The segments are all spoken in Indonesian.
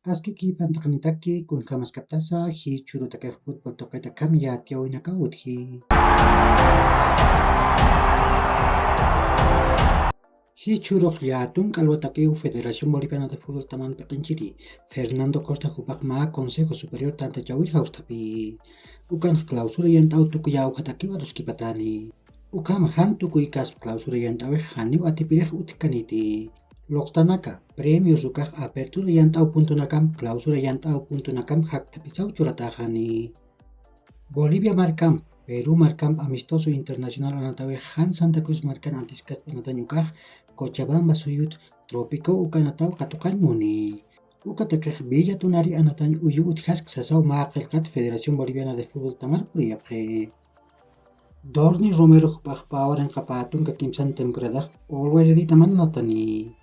Askiki pantaknitaki kun kamas kaptasa hi churu takay football tokay takam ya tiyaw inakawut hi. Hi churuk liatun kalwatakiw Federación Boliviana de Fútbol taman pekinchiri Fernando Costa Hupak ma Consejo Superior tanta jawir haustapi. Ukan klausura yantaw tukuyaw hatakiw aduskipatani. Ukam han tukuikas klausura yantaw haniw atipirih utikaniti. Loktanaka, premio sukak apertura yantaw punto nakam klausura yantaw punto nakam hak tapisaw churatahani. Bolivia marcam, Perú marcam amistoso internacional anatawe han Santa Cruz marcan antiskas panatanyukaj Cochabamba suyut tropico ukanataw katukan muni. Ukatekej Villa Tunari anatany uyu utjask sasaw maaqilkat Federación Boliviana de Fútbol tamar puriyapje. Dorni Romero hupaj pawaran kapatun kakimsan temporada always ready taman natani.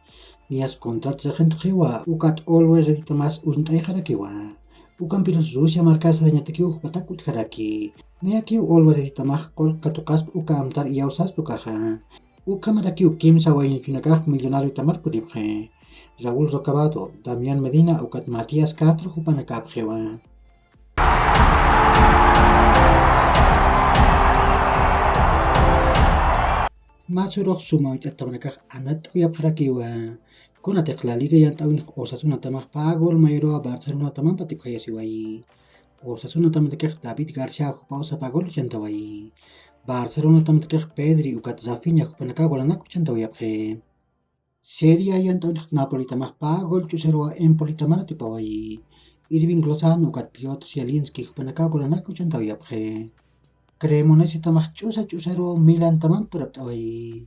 Nias kontrat sargento jiwa ukat always ready tamas untay harakiwa. Ukan pirus Rusia markas ranyatekiw patakut haraki. Niakiw always ready tamaj kol katukas uka amtar iyausas tukaja. Uka matakiw kim sawaynikunakaj millonario tamar puripje. Raúl Rocabado, Damián Medina ukat Matías Castro hupanakapjewa. Masurok sumawit at tamanakak anat uyap harakiwa. Kunatek La Liga yantawin Osasuna tamak pagol mayro Barcelona taman patipkayasiwai. Osasuna tamatekek David Garcia hupao sa pagol chantawai. Barcelona tamatekek Pedri ukat Zafinya hupanakagolanak chantawayapje. Serie A yantawin Napoli tamak pagol chusero Empoli tamana tipawai. Irving Lozano ukat Piotr Zielinski hupanakagolanak chantawayapje. Cremonese tamak chusero Milan taman puraptawai.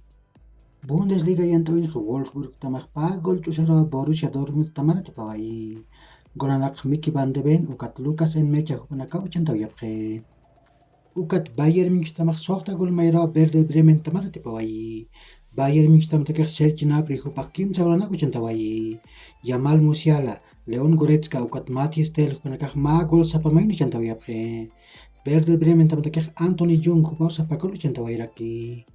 Bundesliga yantawin Wolfsburg tamak pagol chusero Borussia Dortmund tamana tipawai. Golanak Mickey van de Ven ukat Lucas Enmecha hupanakaw chantawayapje. Ukat Bayern Munich tamak sohta gol mayro Werder Bremen tamana tipawai. Bayern Munich tamatekek Serge Gnabry hupak kim sagolanak chantawai. Yamal Musiala, Leon Goretzka ukat Matthias Tel hupanakak ma gol sa pamain chantawayapje. Werder Bremen tamatekek Anthony Jung hupaw sa pagol chantawayraki.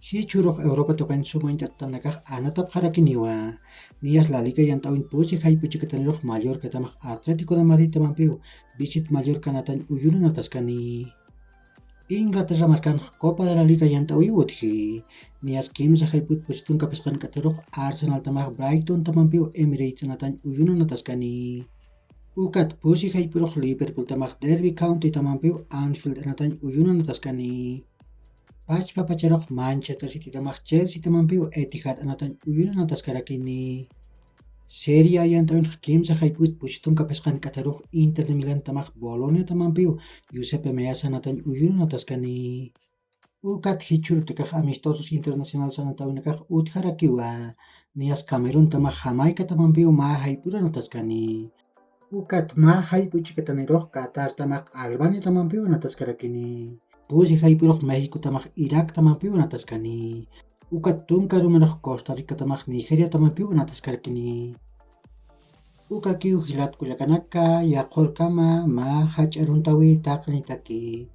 Hi churok Europa tokain sumointat tamakak anatap harakiniwa. Nias La Liga yantawin pusi hay puchikatanirok Mallorca tamak Atletico de Madrid tamampiw visit Mallorca natan uyunan ataskani. Inglaterra marcan Copa de la Liga yantawi wuthi. Nias kimsa hay puchitun kapeskan katarok Arsenal tamak Brighton tamampiw Emirates natan uyunan ataskani. Ukat pusi hay purok Liverpool tamak Derby County tamampiw Anfield natan uyunan ataskani. Pachpapacherok Manchester City tamak Chelsea tamampiw Etihad anatan uyunan ataskarakini. Serie A yantawin kimsa hay puchitun kapeskan katarok Inter de Milan tamak Bologna tamampiw Giuseppe Meazza anatan uyunan ataskani. Ukat hichur tekak amistosos internacional sanatawinakak utharakiwa. Nias Cameroon tamak Jamaica tamampiw mahay puran ataskani. Ukat mahay puchikatanirok Qatar tamak Albania tamampiw ataskarakini. Pusi hay purok Mexico tamak Irak tamampiw ataskani. Ukat tunkarumanok Costa Rica tamak Nigeria tamampiw ataskarakini. Uka kiw hilat kulakanaka yakor kama ma hacharuntawi taknitaki.